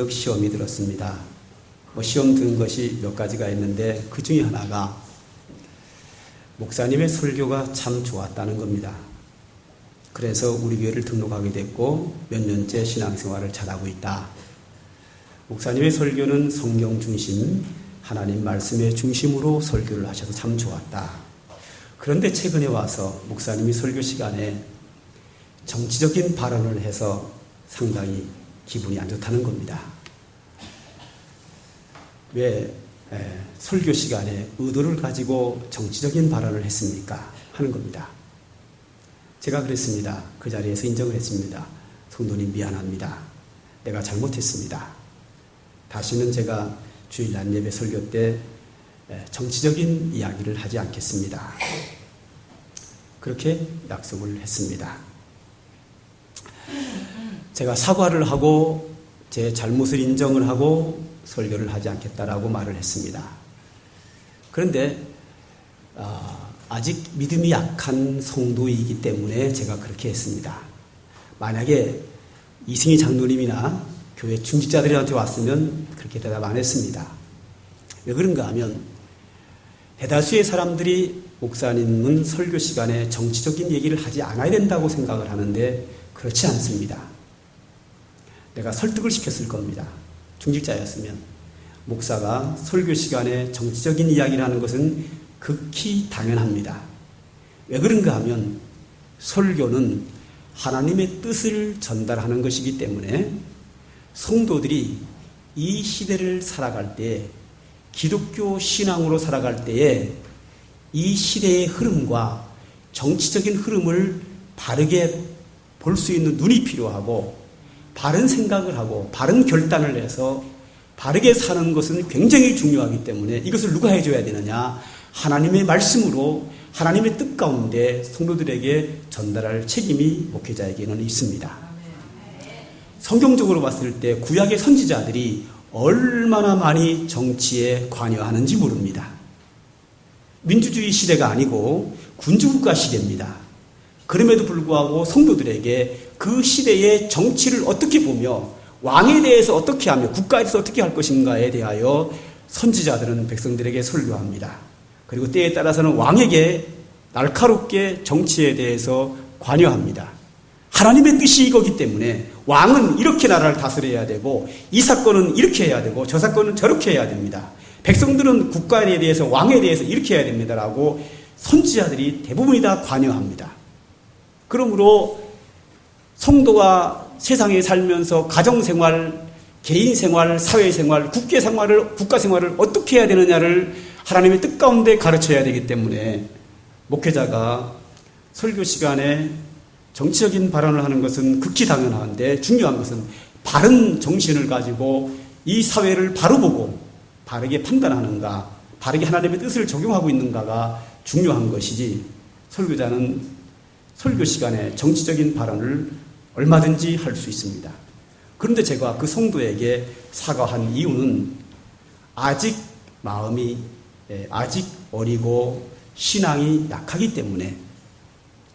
시험이 들었습니다. 시험 든 것이 몇 가지가 있는데 그 중에 하나가 목사님의 설교가 참 좋았다는 겁니다. 그래서 우리 교회를 등록하게 됐고 몇 년째 신앙생활을 잘하고 있다. 목사님의 설교는 성경 중심, 하나님 말씀의 중심으로 설교를 하셔서 참 좋았다. 그런데 최근에 와서 목사님이 설교 시간에 정치적인 발언을 해서 상당히 기분이 안 좋다는 겁니다. 왜 설교 시간에 의도를 가지고 정치적인 발언을 했습니까? 하는 겁니다. 제가 그랬습니다. 그 자리에서 인정을 했습니다. 성도님 미안합니다. 내가 잘못했습니다. 다시는 제가 주일 낮 예배 설교 때 정치적인 이야기를 하지 않겠습니다. 그렇게 약속을 했습니다. 제가 사과를 하고 제 잘못을 인정을 하고 설교를 하지 않겠다라고 말을 했습니다. 그런데 아직 믿음이 약한 성도이기 때문에 제가 그렇게 했습니다. 만약에 이승희 장로님이나 교회 중직자들한테 왔으면 그렇게 대답 안 했습니다. 왜 그런가 하면 대다수의 사람들이 목사님은 설교 시간에 정치적인 얘기를 하지 않아야 된다고 생각을 하는데 그렇지 않습니다. 내가 설득을 시켰을 겁니다. 중직자였으면 목사가 설교 시간에 정치적인 이야기를 하는 것은 극히 당연합니다. 왜 그런가 하면 설교는 하나님의 뜻을 전달하는 것이기 때문에 성도들이 이 시대를 살아갈 때 기독교 신앙으로 살아갈 때에 이 시대의 흐름과 정치적인 흐름을 바르게 볼 수 있는 눈이 필요하고 바른 생각을 하고 바른 결단을 해서 바르게 사는 것은 굉장히 중요하기 때문에 이것을 누가 해줘야 되느냐? 하나님의 말씀으로 하나님의 뜻 가운데 성도들에게 전달할 책임이 목회자에게는 있습니다. 성경적으로 봤을 때 구약의 선지자들이 얼마나 많이 정치에 관여하는지 모릅니다. 민주주의 시대가 아니고 군주국가 시대입니다. 그럼에도 불구하고 성도들에게 그 시대의 정치를 어떻게 보며 왕에 대해서 어떻게 하며 국가에 대해서 어떻게 할 것인가에 대하여 선지자들은 백성들에게 설교합니다. 그리고 때에 따라서는 왕에게 날카롭게 정치에 대해서 관여합니다. 하나님의 뜻이 이거기 때문에 왕은 이렇게 나라를 다스려야 되고 이 사건은 이렇게 해야 되고 저 사건은 저렇게 해야 됩니다. 백성들은 국가에 대해서 왕에 대해서 이렇게 해야 됩니다라고 선지자들이 대부분이 다 관여합니다. 그러므로 성도가 세상에 살면서 가정생활, 개인생활, 사회생활, 국가생활을 어떻게 해야 되느냐를 하나님의 뜻 가운데 가르쳐야 되기 때문에 목회자가 설교 시간에 정치적인 발언을 하는 것은 극히 당연한데 중요한 것은 바른 정신을 가지고 이 사회를 바로 보고 바르게 판단하는가, 바르게 하나님의 뜻을 적용하고 있는가가 중요한 것이지 설교자는 설교 시간에 정치적인 발언을 얼마든지 할 수 있습니다. 그런데 제가 그 성도에게 사과한 이유는 아직 마음이 아직 어리고 신앙이 약하기 때문에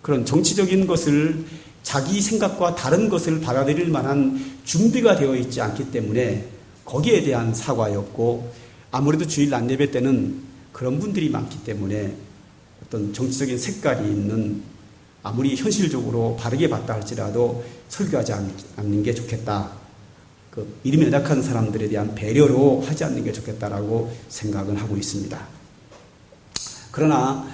그런 정치적인 것을 자기 생각과 다른 것을 받아들일 만한 준비가 되어 있지 않기 때문에 거기에 대한 사과였고 아무래도 주일 낮 예배 때는 그런 분들이 많기 때문에 어떤 정치적인 색깔이 있는 아무리 현실적으로 바르게 봤다 할지라도 설교하지 않는 게 좋겠다. 그 믿음이 연약한 사람들에 대한 배려로 하지 않는 게 좋겠다라고 생각을 하고 있습니다. 그러나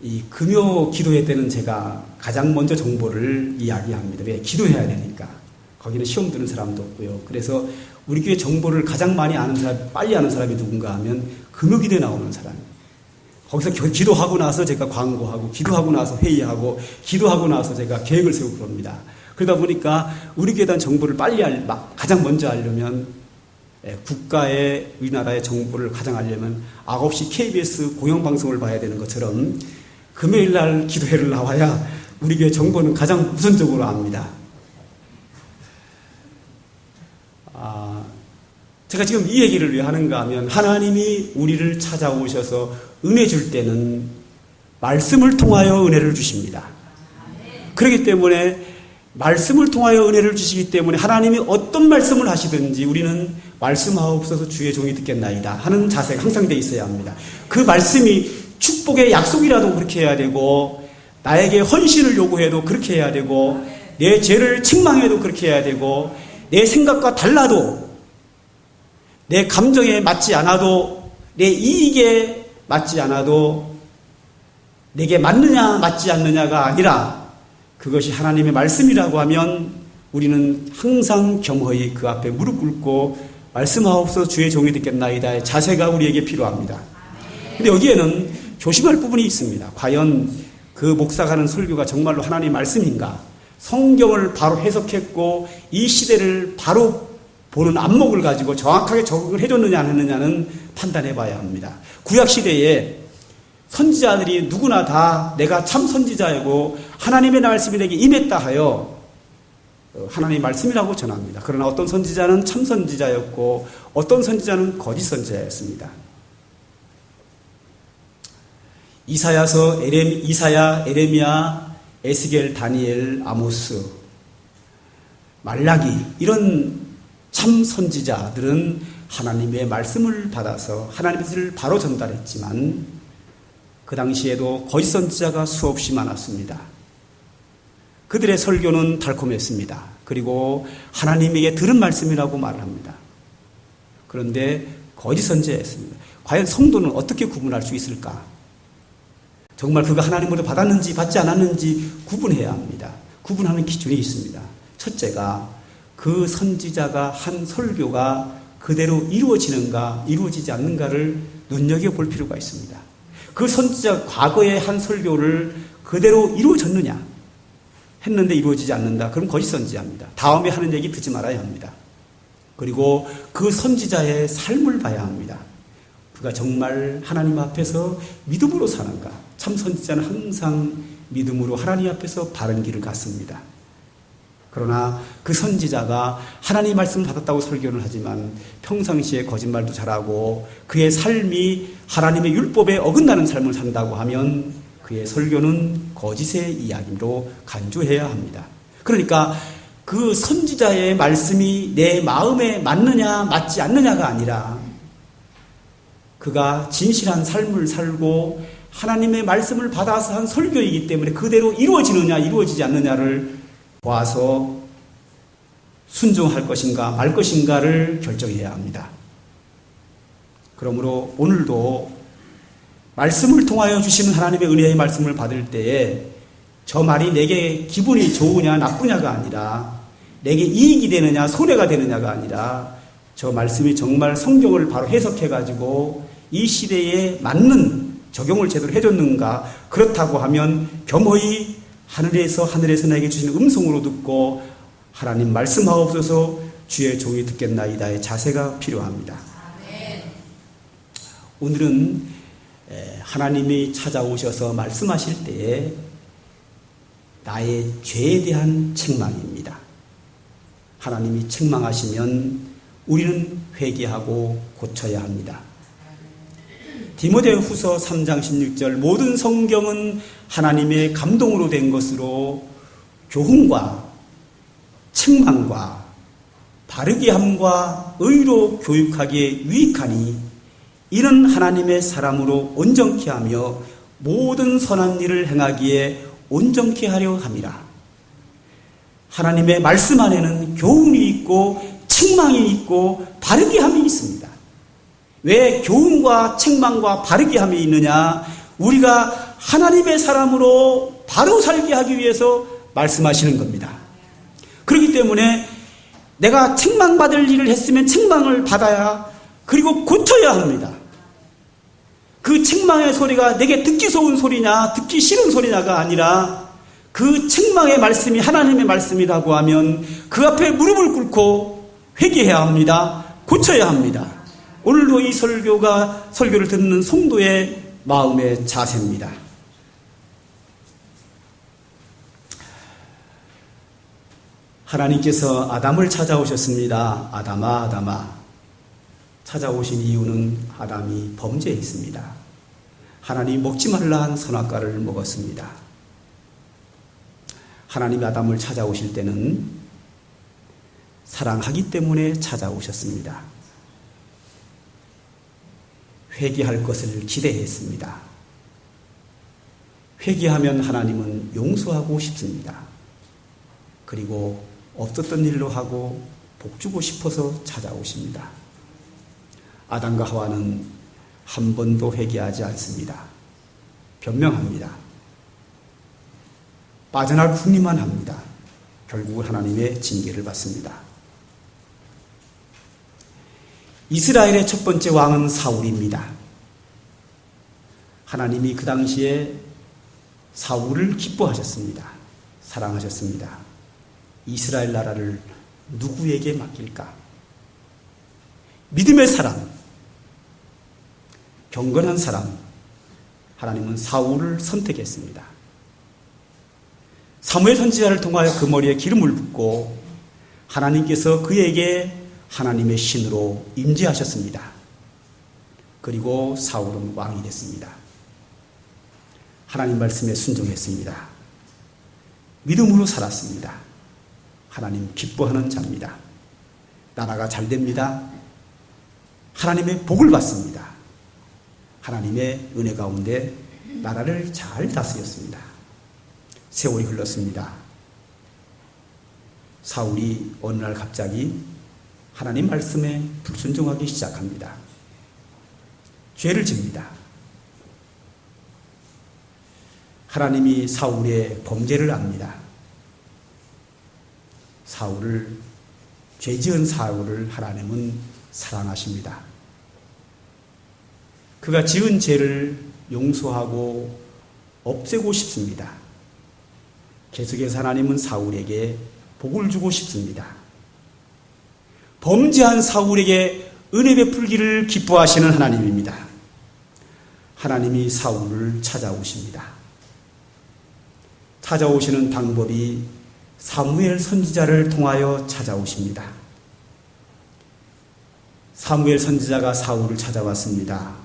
이 금요 기도회 때는 제가 가장 먼저 정보를 이야기합니다. 왜? 기도해야 되니까. 거기는 시험 드는 사람도 없고요. 그래서 우리 교회 정보를 가장 많이 아는 사람, 빨리 아는 사람이 누군가 하면 금요 기도에 나오는 사람이에요. 거기서 기도하고 나서 제가 광고하고 기도하고 나서 회의하고 기도하고 나서 제가 계획을 세우고 그럽니다. 그러다 보니까 우리 교회에 대한 정보를 빨리 가장 먼저 알려면 국가의 우리나라의 정보를 가장 알려면 9시 KBS 공영방송을 봐야 되는 것처럼 금요일 날 기도회를 나와야 우리 교회 정보는 가장 우선적으로 압니다. 제가 지금 이 얘기를 왜 하는가 하면 하나님이 우리를 찾아오셔서 은혜 줄 때는 말씀을 통하여 은혜를 주십니다. 그렇기 때문에 말씀을 통하여 은혜를 주시기 때문에 하나님이 어떤 말씀을 하시든지 우리는 말씀하옵소서 주의 종이 듣겠나이다 하는 자세가 항상 돼 있어야 합니다. 그 말씀이 축복의 약속이라도 그렇게 해야 되고, 나에게 헌신을 요구해도 그렇게 해야 되고, 내 죄를 책망해도 그렇게 해야 되고, 내 생각과 달라도, 내 감정에 맞지 않아도, 내 이익에 맞지 않아도, 내게 맞느냐 맞지 않느냐가 아니라 그것이 하나님의 말씀이라고 하면 우리는 항상 겸허히 그 앞에 무릎 꿇고 말씀하옵소서 주의 종이 듣겠나이다의 자세가 우리에게 필요합니다. 근데 여기에는 조심할 부분이 있습니다. 과연 그 목사가 하는 설교가 정말로 하나님의 말씀인가? 성경을 바로 해석했고 이 시대를 바로 보는 안목을 가지고 정확하게 적응을 해줬느냐 안 했느냐는 판단해 봐야 합니다. 구약시대에 선지자들이 누구나 다 내가 참 선지자이고 하나님의 말씀이 내게 임했다 하여 하나님의 말씀이라고 전합니다. 그러나 어떤 선지자는 참 선지자였고 어떤 선지자는 거짓 선지자였습니다. 이사야서, 이사야, 에레미야, 에스겔, 다니엘, 아모스, 말라기 이런 참 선지자들은 하나님의 말씀을 받아서 하나님의 뜻을 바로 전달했지만 그 당시에도 거짓 선지자가 수없이 많았습니다. 그들의 설교는 달콤했습니다. 그리고 하나님에게 들은 말씀이라고 말을 합니다. 그런데 거짓 선지자였습니다. 과연 성도는 어떻게 구분할 수 있을까? 정말 그가 하나님으로 받았는지 받지 않았는지 구분해야 합니다. 구분하는 기준이 있습니다. 첫째가 그 선지자가 한 설교가 그대로 이루어지는가 이루어지지 않는가를 눈여겨볼 필요가 있습니다. 그 선지자 과거에 한 설교를 그대로 이루어졌느냐 했는데 이루어지지 않는다. 그럼 거짓 선지자입니다. 다음에 하는 얘기 듣지 말아야 합니다. 그리고 그 선지자의 삶을 봐야 합니다. 그가 정말 하나님 앞에서 믿음으로 사는가. 참 선지자는 항상 믿음으로 하나님 앞에서 바른 길을 갔습니다. 그러나 그 선지자가 하나님의 말씀을 받았다고 설교를 하지만 평상시에 거짓말도 잘하고 그의 삶이 하나님의 율법에 어긋나는 삶을 산다고 하면 그의 설교는 거짓의 이야기로 간주해야 합니다. 그러니까 그 선지자의 말씀이 내 마음에 맞느냐 맞지 않느냐가 아니라 그가 진실한 삶을 살고 하나님의 말씀을 받아서 한 설교이기 때문에 그대로 이루어지느냐 이루어지지 않느냐를 보아서 순종할 것인가 말 것인가를 결정해야 합니다. 그러므로 오늘도 말씀을 통하여 주시는 하나님의 은혜의 말씀을 받을 때에 저 말이 내게 기분이 좋으냐 나쁘냐가 아니라 내게 이익이 되느냐 손해가 되느냐가 아니라 저 말씀이 정말 성경을 바로 해석해가지고 이 시대에 맞는 적용을 제대로 해줬는가. 그렇다고 하면 겸허히 하늘에서 나에게 주시는 음성으로 듣고 하나님 말씀하옵소서 주의 종이 듣겠나이다의 자세가 필요합니다. 오늘은 하나님이 찾아오셔서 말씀하실 때에 나의 죄에 대한 책망입니다. 하나님이 책망하시면 우리는 회개하고 고쳐야 합니다. 디모데후서 3장 16절 모든 성경은 하나님의 감동으로 된 것으로 교훈과 책망과 바르게 함과 의로 교육하기에 유익하니 이는 하나님의 사람으로 온전케 하며 모든 선한 일을 행하기에 온전케 하려 함이라. 하나님의 말씀 안에는 교훈이 있고 책망이 있고 바르게 함이 있습니다. 왜 교훈과 책망과 바르게 함이 있느냐? 우리가 하나님의 사람으로 바로 살게 하기 위해서 말씀하시는 겁니다. 그렇기 때문에 내가 책망받을 일을 했으면 책망을 받아야 그리고 고쳐야 합니다. 그 책망의 소리가 내게 듣기 좋은 소리냐 듣기 싫은 소리냐가 아니라 그 책망의 말씀이 하나님의 말씀이라고 하면 그 앞에 무릎을 꿇고 회개해야 합니다. 고쳐야 합니다. 오늘도 이 설교를 듣는 성도의 마음의 자세입니다. 하나님께서 아담을 찾아오셨습니다. 아담아, 아담아. 찾아오신 이유는 아담이 범죄했습니다. 하나님이 먹지 말라 한 선악과를 먹었습니다. 하나님이 아담을 찾아오실 때는 사랑하기 때문에 찾아오셨습니다. 회개할 것을 기대했습니다. 회개하면 하나님은 용서하고 싶습니다. 그리고 없었던 일로 하고 복주고 싶어서 찾아오십니다. 아담과 하와는 한 번도 회개하지 않습니다. 변명합니다. 빠져날 궁리만 합니다. 결국 하나님의 징계를 받습니다. 이스라엘의 첫 번째 왕은 사울입니다. 하나님이 그 당시에 사울을 기뻐하셨습니다. 사랑하셨습니다. 이스라엘 나라를 누구에게 맡길까? 믿음의 사람, 경건한 사람, 하나님은 사울을 선택했습니다. 사무엘 선지자를 통하여 그 머리에 기름을 붓고 하나님께서 그에게 하나님의 신으로 임재하셨습니다. 그리고 사울은 왕이 됐습니다. 하나님 말씀에 순종했습니다. 믿음으로 살았습니다. 하나님 기뻐하는 자입니다. 나라가 잘 됩니다. 하나님의 복을 받습니다. 하나님의 은혜 가운데 나라를 잘 다스렸습니다. 세월이 흘렀습니다. 사울이 어느 날 갑자기 하나님 말씀에 불순종하기 시작합니다. 죄를 집니다. 하나님이 사울의 범죄를 압니다. 죄 지은 사울을 하나님은 사랑하십니다. 그가 지은 죄를 용서하고 없애고 싶습니다. 계속해서 하나님은 사울에게 복을 주고 싶습니다. 범죄한 사울에게 은혜 베풀기를 기뻐하시는 하나님입니다. 하나님이 사울을 찾아오십니다. 찾아오시는 방법이 사무엘 선지자를 통하여 찾아오십니다. 사무엘 선지자가 사울을 찾아왔습니다.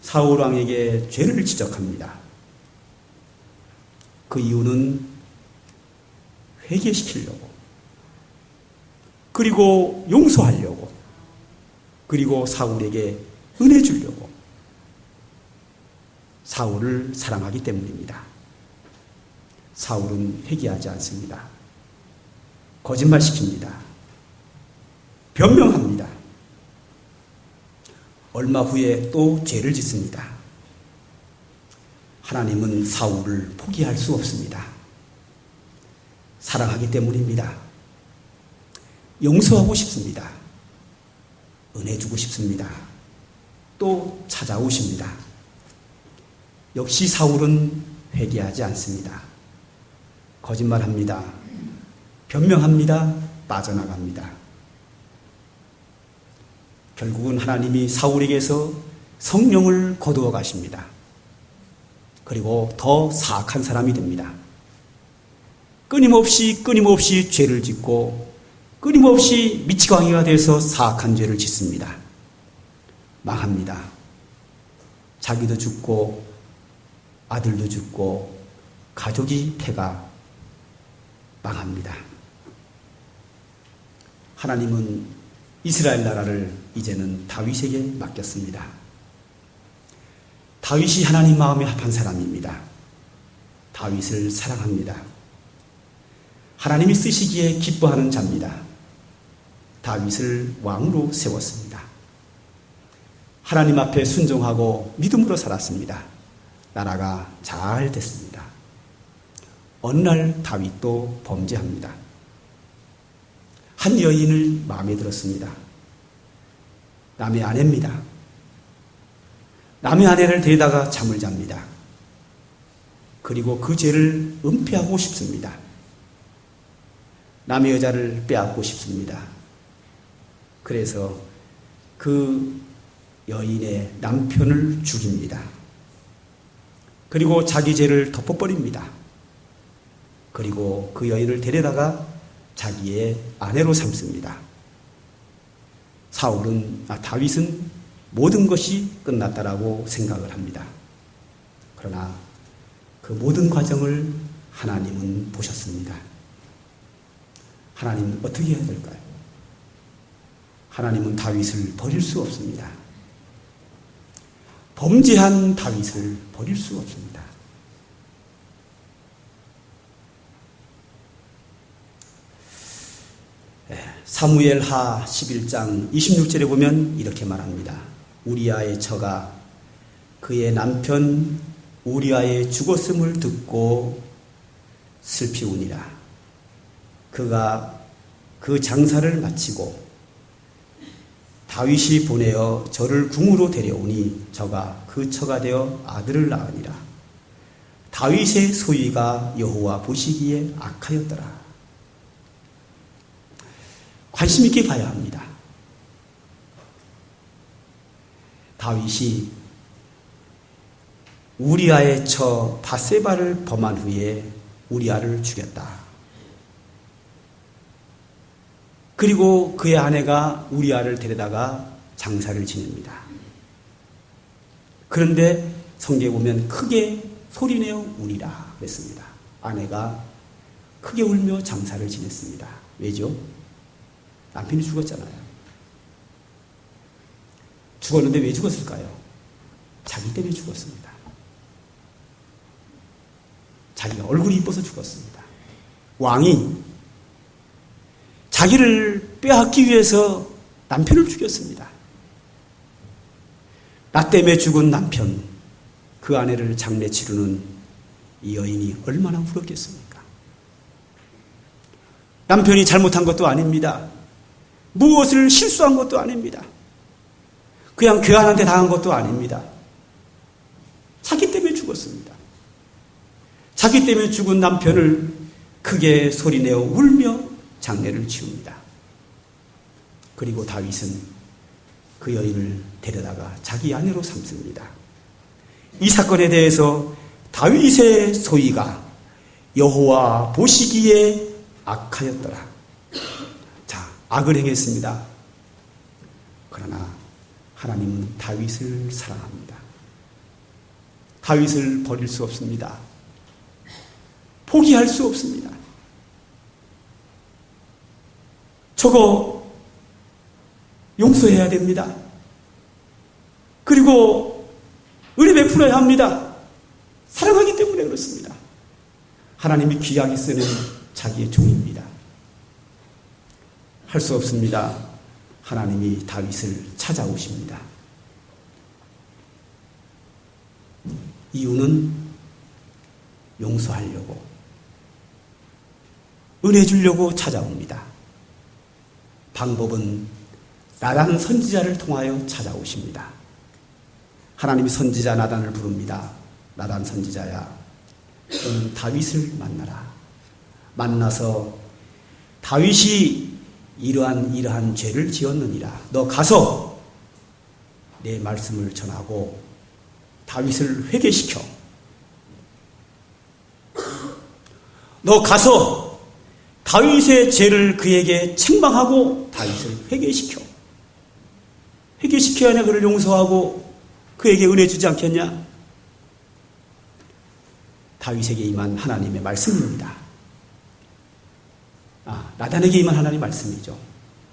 사울 왕에게 죄를 지적합니다. 그 이유는 회개시키려고, 그리고 용서하려고, 그리고 사울에게 은혜 주려고, 사울을 사랑하기 때문입니다. 사울은 회개하지 않습니다. 거짓말시킵니다. 변명합니다. 얼마 후에 또 죄를 짓습니다. 하나님은 사울을 포기할 수 없습니다. 사랑하기 때문입니다. 용서하고 싶습니다. 은혜 주고 싶습니다. 또 찾아오십니다. 역시 사울은 회개하지 않습니다. 거짓말합니다. 변명합니다. 빠져나갑니다. 결국은 하나님이 사울에게서 성령을 거두어 가십니다. 그리고 더 사악한 사람이 됩니다. 끊임없이 죄를 짓고 끊임없이 미치광이가 돼서 사악한 죄를 짓습니다. 망합니다. 자기도 죽고 아들도 죽고 가족이 패가 망합니다. 하나님은 이스라엘 나라를 이제는 다윗에게 맡겼습니다. 다윗이 하나님 마음에 합한 사람입니다. 다윗을 사랑합니다. 하나님이 쓰시기에 기뻐하는 자입니다. 다윗을 왕으로 세웠습니다. 하나님 앞에 순종하고 믿음으로 살았습니다. 나라가 잘 됐습니다. 어느 날 다윗도 범죄합니다. 한 여인을 마음에 들었습니다. 남의 아내입니다. 남의 아내를 데려다가 잠을 잡니다. 그리고 그 죄를 은폐하고 싶습니다. 남의 여자를 빼앗고 싶습니다. 그래서 그 여인의 남편을 죽입니다. 그리고 자기 죄를 덮어버립니다. 그리고 그 여인을 데려다가 자기의 아내로 삼습니다. 다윗은 모든 것이 끝났다라고 생각을 합니다. 그러나 그 모든 과정을 하나님은 보셨습니다. 하나님은 어떻게 해야 될까요? 하나님은 다윗을 버릴 수 없습니다. 범죄한 다윗을 버릴 수 없습니다. 사무엘하 11장 26절에 보면 이렇게 말합니다. 우리아의 처가 그의 남편 우리아의 죽었음을 듣고 슬피우니라. 그가 그 장사를 마치고 다윗이 보내어 저를 궁으로 데려오니 저가 그 처가 되어 아들을 낳으니라. 다윗의 소위가 여호와 보시기에 악하였더라. 관심 있게 봐야 합니다. 다윗이 우리아의 처 바세바를 범한 후에 우리아를 죽였다. 그리고 그의 아내가 우리아를 데려다가 장사를 지냅니다. 그런데 성경에 보면 크게 소리내어 우리라 그랬습니다. 아내가 크게 울며 장사를 지냈습니다. 왜죠? 남편이 죽었잖아요. 죽었는데 왜 죽었을까요? 자기 때문에 죽었습니다. 자기가 얼굴이 이뻐서 죽었습니다. 왕이 자기를 빼앗기 위해서 남편을 죽였습니다. 나 때문에 죽은 남편, 그 아내를 장례 치르는 이 여인이 얼마나 울었겠습니까? 남편이 잘못한 것도 아닙니다. 무엇을 실수한 것도 아닙니다. 그냥 괴한한테 당한 것도 아닙니다. 자기 때문에 죽었습니다. 자기 때문에 죽은 남편을 크게 소리내어 울며 장례를 치웁니다. 그리고 다윗은 그 여인을 데려다가 자기 아내로 삼습니다. 이 사건에 대해서 다윗의 소위가 여호와 보시기에 악하였더라. 자, 악을 행했습니다. 그러나 하나님은 다윗을 사랑합니다. 다윗을 버릴 수 없습니다. 포기할 수 없습니다. 저거 용서해야 됩니다. 그리고 은혜 베풀어야 합니다. 사랑하기 때문에 그렇습니다. 하나님이 귀하게 쓰는 자기의 종입니다. 할 수 없습니다. 하나님이 다윗을 찾아오십니다. 이유는 용서하려고, 은혜 주려고 찾아옵니다. 방법은 나단 선지자를 통하여 찾아오십니다. 하나님이 선지자 나단을 부릅니다. 나단 선지자야, 너는 다윗을 만나라. 만나서 다윗이 이러한 죄를 지었느니라. 너 가서 내 말씀을 전하고 다윗을 회개시켜. 너 가서 다윗의 죄를 그에게 책망하고 다윗을 회개시켜. 회개시켜야 그를 용서하고 그에게 은혜 주지 않겠냐? 다윗에게 임한 하나님의 말씀입니다. 나단에게 임한 하나님의 말씀이죠.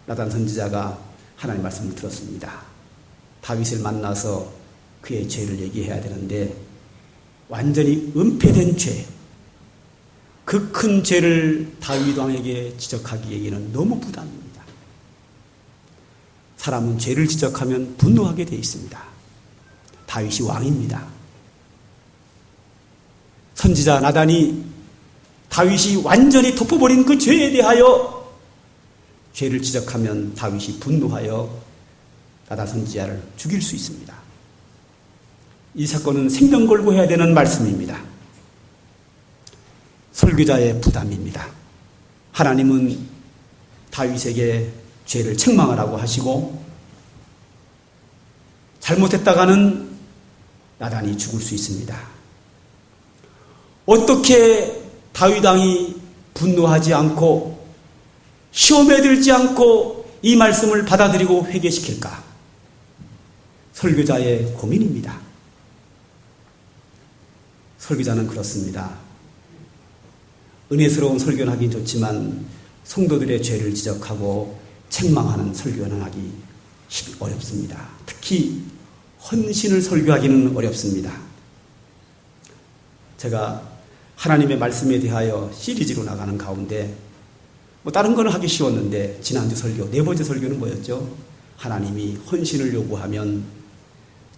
나단 선지자가 하나님의 말씀을 들었습니다. 다윗을 만나서 그의 죄를 얘기해야 되는데 완전히 은폐된 죄, 그 큰 죄를 다윗 왕에게 지적하기에는 너무 부담입니다. 사람은 죄를 지적하면 분노하게 되어 있습니다. 다윗이 왕입니다. 선지자 나단이 다윗이 완전히 덮어버린 그 죄에 대하여 죄를 지적하면 다윗이 분노하여 나단 선지자를 죽일 수 있습니다. 이 사건은 생명 걸고 해야 되는 말씀입니다. 설교자의 부담입니다. 하나님은 다윗에게 죄를 책망하라고 하시고 잘못했다가는 나단이 죽을 수 있습니다. 어떻게 다윗 왕이 분노하지 않고 시험에 들지 않고 이 말씀을 받아들이고 회개시킬까? 설교자의 고민입니다. 설교자는 그렇습니다. 은혜스러운 설교는 하긴 좋지만 성도들의 죄를 지적하고 책망하는 설교는 하기 어렵습니다. 특히 헌신을 설교하기는 어렵습니다. 제가 하나님의 말씀에 대하여 시리즈로 나가는 가운데 다른 거는 하기 쉬웠는데 지난주 설교, 네 번째 설교는 뭐였죠? 하나님이 헌신을 요구하면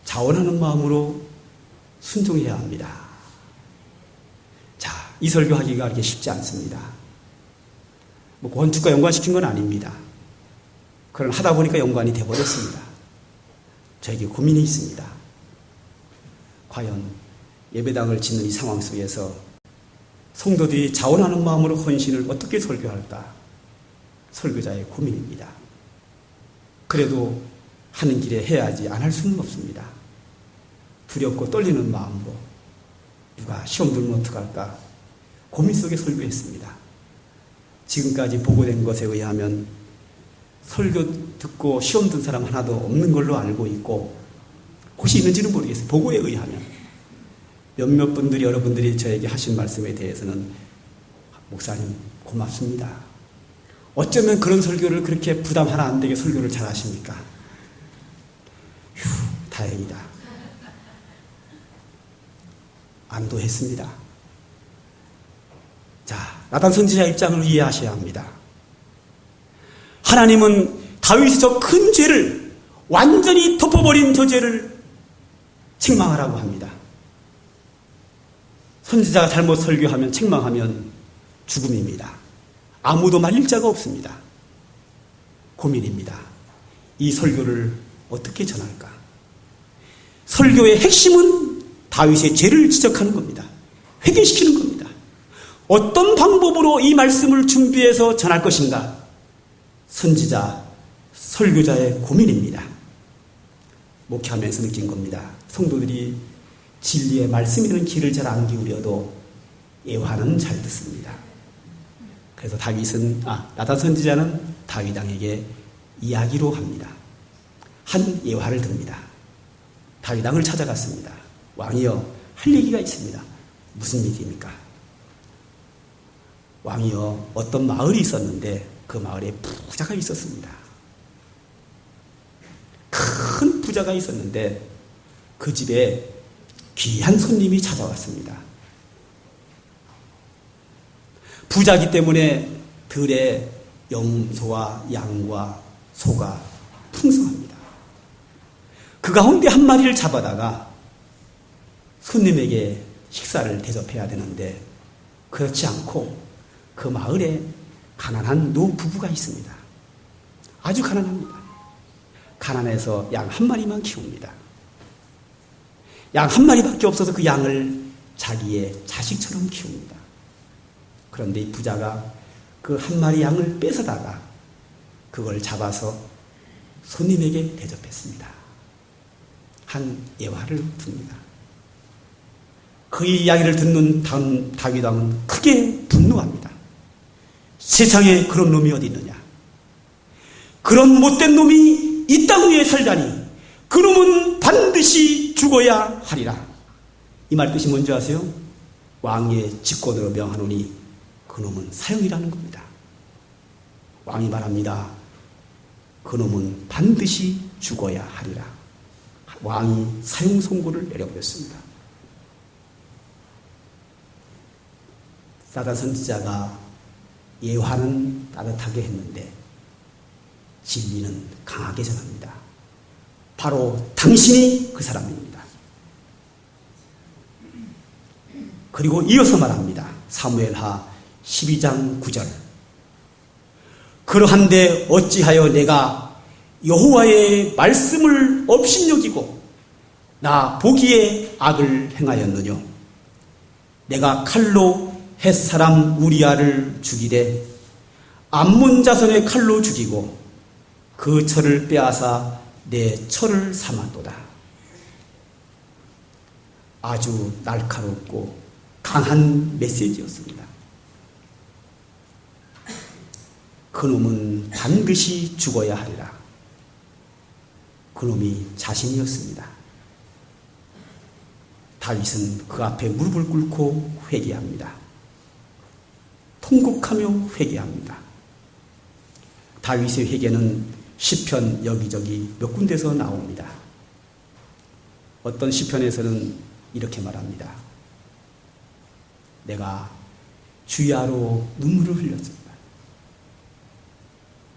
자원하는 마음으로 순종해야 합니다. 자, 이 설교하기가 그렇게 쉽지 않습니다. 건축과 연관시킨 건 아닙니다. 그러나 하다 보니까 연관이 되어버렸습니다. 저에게 고민이 있습니다. 과연 예배당을 짓는 이 상황 속에서 성도들이 자원하는 마음으로 헌신을 어떻게 설교할까? 설교자의 고민입니다. 그래도 하는 길에 해야지 안 할 수는 없습니다. 두렵고 떨리는 마음으로 누가 시험 들면 어떡할까? 고민 속에 설교했습니다. 지금까지 보고된 것에 의하면 설교 듣고 시험 든 사람 하나도 없는 걸로 알고 있고 혹시 있는지는 모르겠어요. 보고에 의하면 몇몇 분들이 여러분들이 저에게 하신 말씀에 대해서는 목사님 고맙습니다. 어쩌면 그런 설교를 그렇게 부담 하나 안 되게 설교를 잘 하십니까? 휴, 다행이다. 안도했습니다. 자, 나단 선지자 입장을 이해하셔야 합니다. 하나님은 다윗의 저 큰 죄를 완전히 덮어버린 저 죄를 책망하라고 합니다. 선지자가 잘못 설교하면 책망하면 죽음입니다. 아무도 말릴 자가 없습니다. 고민입니다. 이 설교를 어떻게 전할까? 설교의 핵심은 다윗의 죄를 지적하는 겁니다. 회개시키는 겁니다. 어떤 방법으로 이 말씀을 준비해서 전할 것인가? 선지자, 설교자의 고민입니다. 목회하면서 느낀 겁니다. 성도들이 진리의 말씀이라는 귀를 잘 안 기울여도 예화는 잘 듣습니다. 그래서 나단 선지자는 다윗 왕에게 이야기로 합니다. 한 예화를 듭니다. 다윗 왕을 찾아갔습니다. 왕이여, 할 얘기가 있습니다. 무슨 얘기입니까? 왕이여, 어떤 마을이 있었는데 그 마을에 부자가 있었습니다. 큰 부자가 있었는데 그 집에 귀한 손님이 찾아왔습니다. 부자기 때문에 들에 염소와 양과 소가 풍성합니다. 그 가운데 한 마리를 잡아다가 손님에게 식사를 대접해야 되는데 그렇지 않고 그 마을에 가난한 노부부가 있습니다. 아주 가난합니다. 가난해서 양 한 마리만 키웁니다. 양 한 마리밖에 없어서 그 양을 자기의 자식처럼 키웁니다. 그런데 이 부자가 그 한 마리 양을 뺏어다가 그걸 잡아서 손님에게 대접했습니다. 한 예화를 둡니다. 그 이야기를 듣는 다윗 왕은 크게 분노합니다. 세상에 그런 놈이 어디 있느냐? 그런 못된 놈이 이 땅 위에 살다니 그 놈은 반드시 죽어야 하리라. 이 말 뜻이 뭔지 아세요? 왕의 직권으로 명하노니 그 놈은 사형이라는 겁니다. 왕이 말합니다. 그 놈은 반드시 죽어야 하리라. 왕이 사형 선고를 내려버렸습니다. 나단 선지자가 예화는 따뜻하게 했는데 진리는 강하게 전합니다. 바로 당신이 그 사람입니다. 그리고 이어서 말합니다. 사무엘하 12장 9절. 그러한데 어찌하여 내가 여호와의 말씀을 업신여기고 나 보기에 악을 행하였느뇨. 내가 칼로 햇사람 우리아를 죽이되 암몬 자손의 칼로 죽이고 그 철을 빼앗아 내 철을 삼았도다. 아주 날카롭고 강한 메시지였습니다. 그놈은 반드시 죽어야 하리라. 그놈이 자신이었습니다. 다윗은 그 앞에 무릎을 꿇고 회개합니다. 통곡하며 회개합니다. 다윗의 회개는 시편 여기저기 몇 군데서 나옵니다. 어떤 시편에서는 이렇게 말합니다. 내가 주야로 눈물을 흘렸습니다.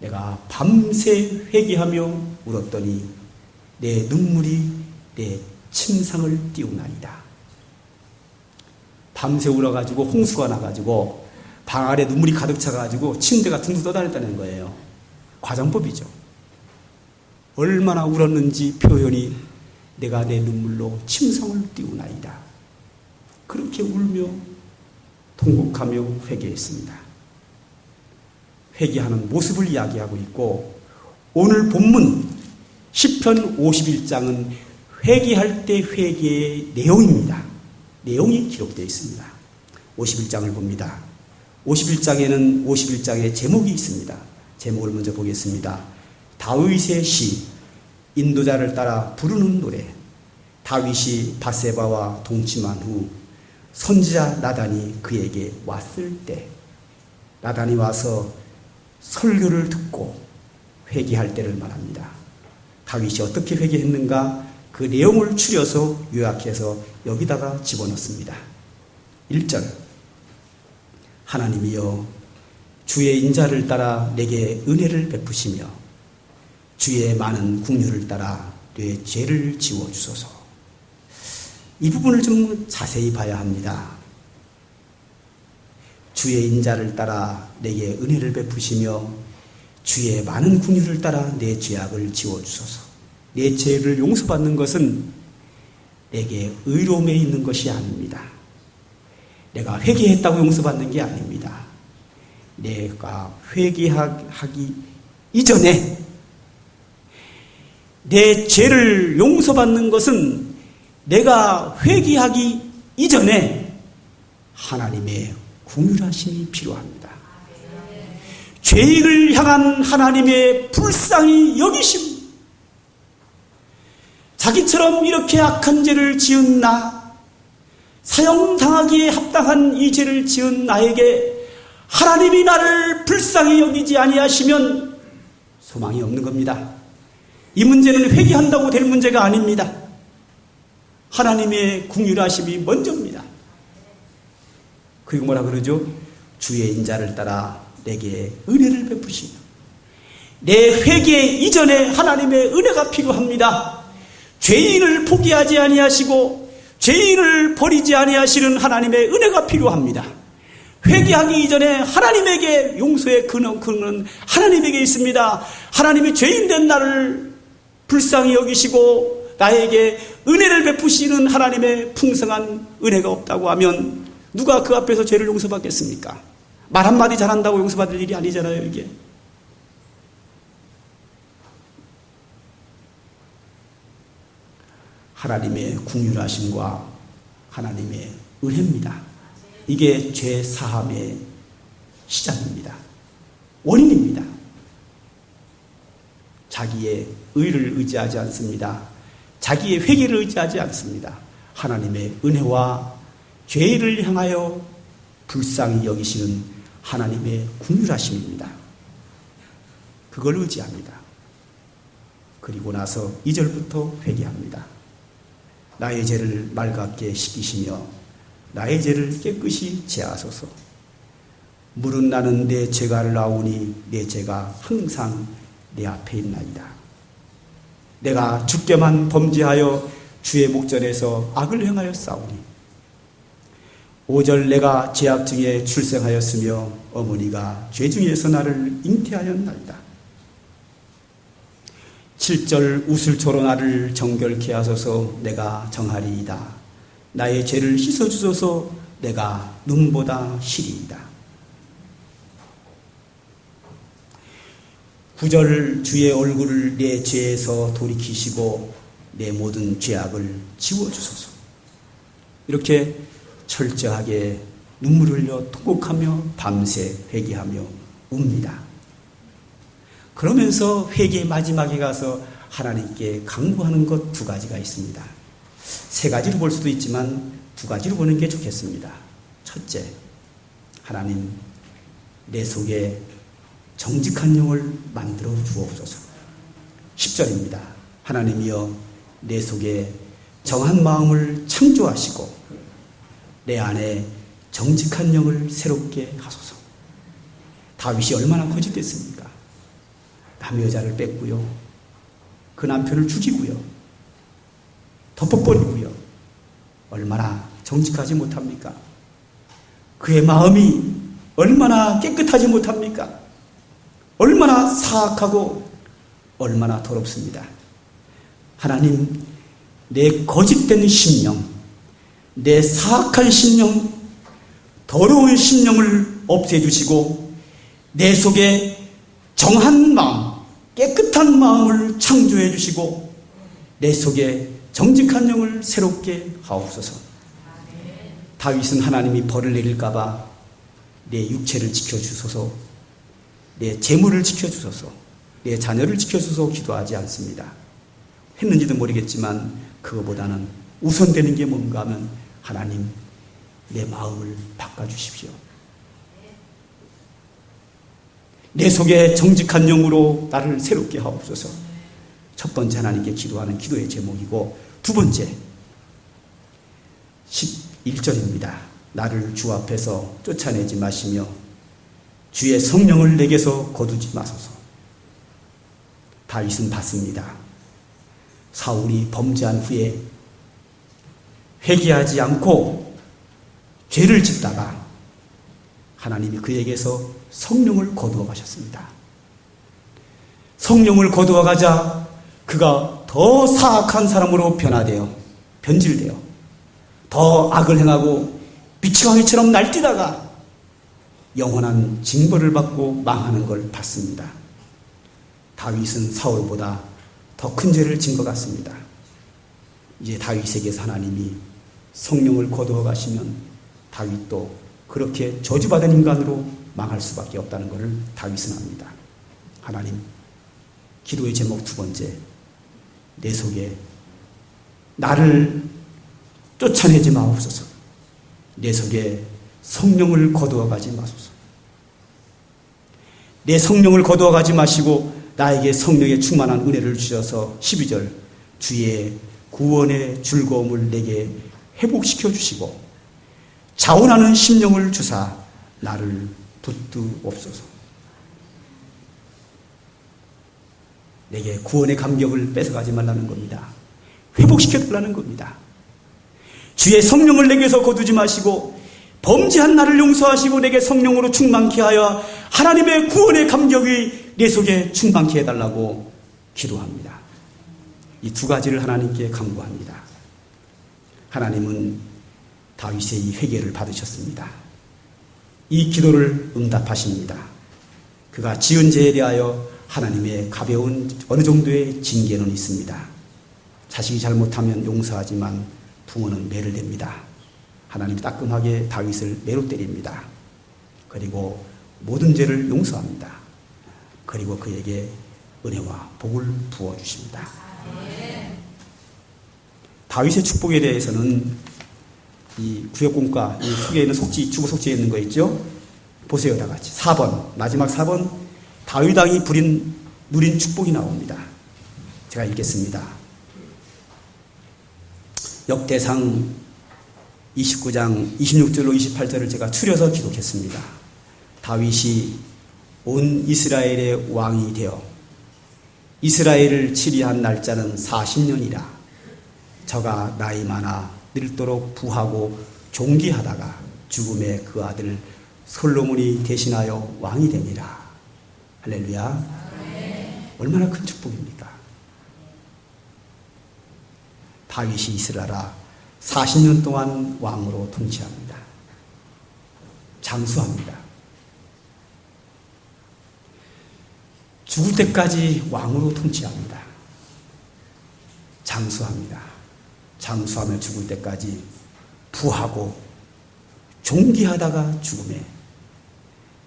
내가 밤새 회개하며 울었더니 내 눈물이 내 침상을 띄우나이다. 밤새 울어가지고 홍수가 나가지고 방 아래 눈물이 가득 차가지고 침대가 둥둥 떠다녔다는 거예요. 과장법이죠. 얼마나 울었는지 표현이 내가 내 눈물로 침상을 띄우나이다. 그렇게 울며 통곡하며 회개했습니다. 회개하는 모습을 이야기하고 있고 오늘 본문 시편 51장은 회개할 때 회개의 내용입니다. 내용이 기록되어 있습니다. 51장을 봅니다. 51장에는 51장의 제목이 있습니다. 제목을 먼저 보겠습니다. 다윗의 시, 인도자를 따라 부르는 노래. 다윗이 밧세바와 동침한 후 선지자 나단이 그에게 왔을 때 나단이 와서 설교를 듣고 회개할 때를 말합니다. 다윗이 어떻게 회개했는가 그 내용을 추려서 요약해서 여기다가 집어넣습니다. 1절 하나님이여 주의 인자를 따라 내게 은혜를 베푸시며 주의 많은 긍휼을 따라 내 죄를 지워주소서. 이 부분을 좀 자세히 봐야 합니다. 주의 인자를 따라 내게 은혜를 베푸시며 주의 많은 긍휼을 따라 내 죄악을 지워주소서. 내 죄를 용서받는 것은 내게 의로움에 있는 것이 아닙니다. 내가 회개했다고 용서받는 게 아닙니다. 내가 회개하기 이전에 내 죄를 용서받는 것은 내가 회개하기 이전에 하나님의 긍휼하심이 필요합니다. 죄인을 향한 하나님의 불쌍히 여기심. 자기처럼 이렇게 악한 죄를 지은 나, 사형당하기에 합당한 이 죄를 지은 나에게 하나님이 나를 불쌍히 여기지 아니하시면 소망이 없는 겁니다. 이 문제는 회개한다고 될 문제가 아닙니다. 하나님의 긍휼하심이 먼저입니다. 그리고 뭐라 그러죠? 주의 인자를 따라 내게 은혜를 베푸시며 내 회개 이전에 하나님의 은혜가 필요합니다. 죄인을 포기하지 아니하시고 죄인을 버리지 아니하시는 하나님의 은혜가 필요합니다. 회개하기 이전에 하나님에게 용서의 근원은 하나님에게 있습니다. 하나님이 죄인된 나를 불쌍히 여기시고 나에게 은혜를 베푸시는 하나님의 풍성한 은혜가 없다고 하면 누가 그 앞에서 죄를 용서받겠습니까? 말 한마디 잘한다고 용서받을 일이 아니잖아요, 이게. 하나님의 긍휼하심과 하나님의 은혜입니다. 이게 죄 사함의 시작입니다. 원인입니다. 자기의 의를 의지하지 않습니다. 자기의 회개를 의지하지 않습니다. 하나님의 은혜와 죄를 향하여 불쌍히 여기시는 하나님의 긍휼하심입니다. 그걸 의지합니다. 그리고 나서 2절부터 회개합니다. 나의 죄를 맑게 씻기시며 나의 죄를 깨끗이 제하소서. 물은 나는 내 죄가를 나오니 내 죄가 항상 내 앞에 있나이다. 내가 주께만 범죄하여 주의 목전에서 악을 행하여 싸우니 5절 내가 죄악 중에 출생하였으며 어머니가 죄 중에서 나를 잉태하였나이다. 7절 우슬초로 나를 정결케 하소서. 내가 정하리이다. 나의 죄를 씻어주소서. 내가 눈보다 시리이다. 9절 주의 얼굴을 내 죄에서 돌이키시고 내 모든 죄악을 지워주소서. 이렇게 철저하게 눈물을 흘려 통곡하며 밤새 회개하며 웁니다. 그러면서 회개의 마지막에 가서 하나님께 강구하는 것 2가지가 있습니다. 3가지로 볼 수도 있지만 2가지로 보는 게 좋겠습니다. 첫째, 하나님, 내 속에 정직한 영을 만들어 주옵소서. 10절입니다. 하나님이여 내 속에 정한 마음을 창조하시고 내 안에 정직한 영을 새롭게 하소서. 다윗이 얼마나 거짓됐습니까? 남의 여자를 뺐고요. 그 남편을 죽이고요. 덮어버리고요. 얼마나 정직하지 못합니까? 그의 마음이 얼마나 깨끗하지 못합니까? 얼마나 사악하고 얼마나 더럽습니다. 하나님, 내 거짓된 심령, 내 사악한 심령, 더러운 심령을 없애주시고 내 속에 정한 마음, 깨끗한 마음을 창조해 주시고 내 속에 정직한 영을 새롭게 하옵소서. 다윗은 하나님이 벌을 내릴까 봐 내 육체를 지켜주소서, 내 재물을 지켜주소서, 내 자녀를 지켜주소서 기도하지 않습니다. 했는지도 모르겠지만 그거보다는 우선되는 게 뭔가 하면 하나님, 내 마음을 바꿔주십시오. 내 속에 정직한 영으로 나를 새롭게 하옵소서. 첫 번째 하나님께 기도하는 기도의 제목이고, 두 번째 11절입니다. 나를 주 앞에서 쫓아내지 마시며 주의 성령을 내게서 거두지 마소서. 다윗은 봤습니다. 사울이 범죄한 후에 회개하지 않고 죄를 짓다가 하나님이 그에게서 성령을 거두어 가셨습니다. 성령을 거두어 가자 그가 더 사악한 사람으로 변질되어 더 악을 행하고 미치광이처럼 날뛰다가 영원한 징벌을 받고 망하는 걸 봤습니다. 다윗은 사울보다 더 큰 죄를 진 것 같습니다. 이제 다윗에게서 하나님이 성령을 거두어 가시면 다윗도 그렇게 저주받은 인간으로 망할 수밖에 없다는 것을 다윗은 압니다. 하나님, 기도의 제목 두 번째, 내 속에 나를 쫓아내지 마옵소서. 내 속에 성령을 거두어 가지 마소서. 내 성령을 거두어 가지 마시고 나에게 성령의 충만한 은혜를 주셔서 12절, 주의 구원의 즐거움을 내게 회복시켜 주시고 자원하는 심령을 주사 나를 붙드옵소서. 내게 구원의 감격을 뺏어가지 말라는 겁니다. 회복시켜 달라는 겁니다. 주의 성령을 내게서 거두지 마시고 범죄한 나를 용서하시고 내게 성령으로 충만케 하여 하나님의 구원의 감격이 내 속에 충만케 해달라고 기도합니다. 이 두 가지를 하나님께 간구합니다. 하나님은 다윗의 이 회개를 받으셨습니다. 이 기도를 응답하십니다. 그가 지은 죄에 대하여 하나님의 가벼운 어느 정도의 징계는 있습니다. 자식이 잘못하면 용서하지만 부모는 매를 냅니다. 하나님이 따끔하게 다윗을 매로 때립니다. 그리고 모든 죄를 용서합니다. 그리고 그에게 은혜와 복을 부어주십니다. 다윗의 축복에 대해서는 이 구역공과 이 속에 있는 속지, 주거 속지에 있는 거 있죠? 보세요, 다 같이. 4번, 마지막 4번, 다윗 왕이 누린 축복이 나옵니다. 제가 읽겠습니다. 역대상 29장 26절로 28절을 제가 추려서 기록했습니다. 다윗이 온 이스라엘의 왕이 되어 이스라엘을 치리한 날짜는 40년이라. 저가 나이 많아 늙도록 부하고 존귀하다가 죽음에 그 아들 솔로몬이 대신하여 왕이 되니라. 할렐루야. 얼마나 큰 축복입니까? 다윗이 이스라엘아 40년 동안 왕으로 통치합니다. 장수합니다. 죽을 때까지 왕으로 통치합니다. 장수합니다. 장수하며 죽을 때까지 부하고 존귀하다가 죽음에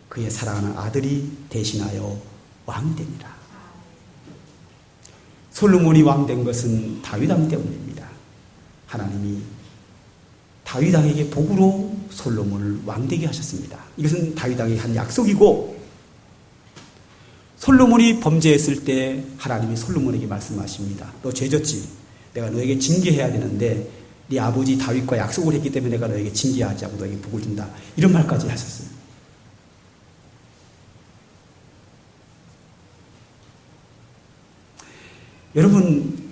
그의 사랑하는 아들이 대신하여 왕이 됩니다. 솔로몬이 왕 된 것은 다윗 왕 때문입니다. 하나님이 다윗 왕에게 복으로 솔로몬을 왕되게 하셨습니다. 이것은 다윗 왕의 한 약속이고, 솔로몬이 범죄했을 때 하나님이 솔로몬에게 말씀하십니다. 너 죄졌지? 내가 너에게 징계해야 되는데 네 아버지 다윗과 약속을 했기 때문에 내가 너에게 징계하지 않고 너에게 복을 준다. 이런 말까지 하셨어요. 여러분,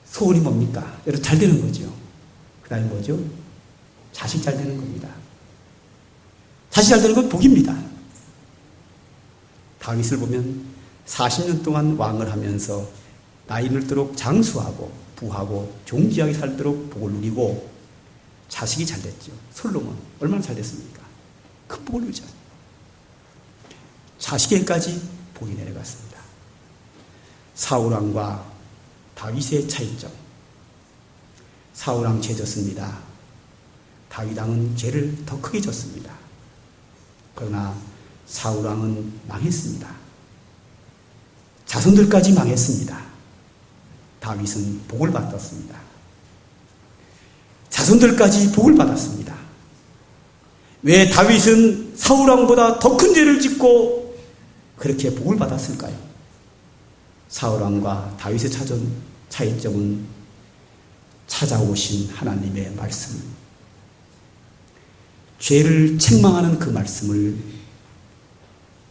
소원이 뭡니까? 여러분, 잘 되는 거죠. 그 다음에 뭐죠? 자식 잘 되는 겁니다. 자식 잘 되는 건 복입니다. 다윗을 보면 40년 동안 왕을 하면서 나이 들도록 장수하고 부하고 존귀하게 살도록 복을 누리고 자식이 잘 됐죠. 솔로몬 얼마나 잘 됐습니까? 큰 복을 누리죠. 자식에게까지 복이 내려갔습니다. 사울왕과 다윗의 차이점. 사울왕 죄 졌습니다. 다윗왕은 죄를 더 크게 졌습니다. 그러나 사울왕은 망했습니다. 자손들까지 망했습니다. 다윗은 복을 받았습니다. 자손들까지 복을 받았습니다. 왜 다윗은 사울왕보다 더 큰 죄를 짓고 그렇게 복을 받았을까요? 사울왕과 다윗의 차이점은 찾아오신 하나님의 말씀, 죄를 책망하는 그 말씀을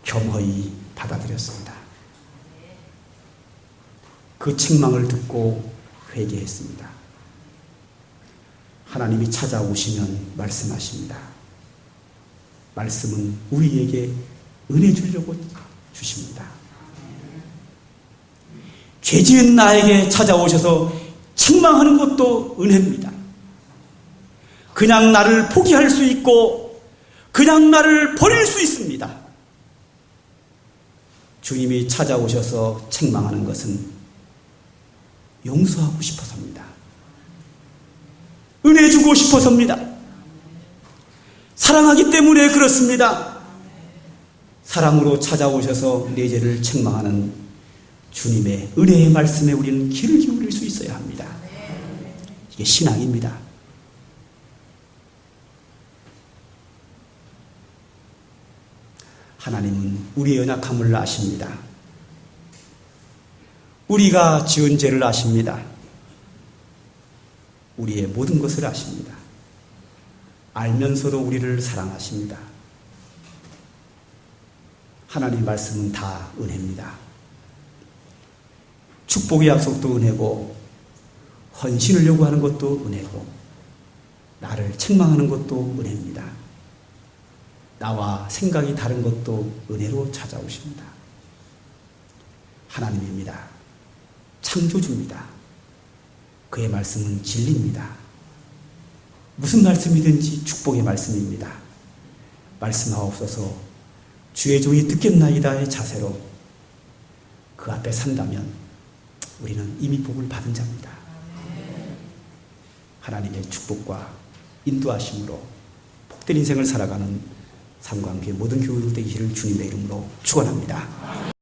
겸허히 받아들였습니다. 그 책망을 듣고 회개했습니다. 하나님이 찾아오시면 말씀하십니다. 말씀은 우리에게 은혜 주려고 주십니다. 죄지은 나에게 찾아오셔서 책망하는 것도 은혜입니다. 그냥 나를 포기할 수 있고 그냥 나를 버릴 수 있습니다. 주님이 찾아오셔서 책망하는 것은 용서하고 싶어서입니다. 은혜 주고 싶어서입니다. 사랑하기 때문에 그렇습니다. 사랑으로 찾아오셔서 내 죄를 책망하는 주님의 은혜의 말씀에 우리는 귀를 기울일 수 있어야 합니다. 이게 신앙입니다. 하나님은 우리의 연약함을 아십니다. 우리가 지은 죄를 아십니다. 우리의 모든 것을 아십니다. 알면서도 우리를 사랑하십니다. 하나님의 말씀은 다 은혜입니다. 축복의 약속도 은혜고, 헌신을 요구하는 것도 은혜고, 나를 책망하는 것도 은혜입니다. 나와 생각이 다른 것도 은혜로 찾아오십니다. 하나님입니다. 창조주입니다. 그의 말씀은 진리입니다. 무슨 말씀이든지 축복의 말씀입니다. 말씀하옵소서 주의 종이 듣겠나이다의 자세로 그 앞에 산다면 우리는 이미 복을 받은 자입니다. 하나님의 축복과 인도하심으로 복된 인생을 살아가는 삼관교회 모든 교우들 되기를 주님의 이름으로 축원합니다.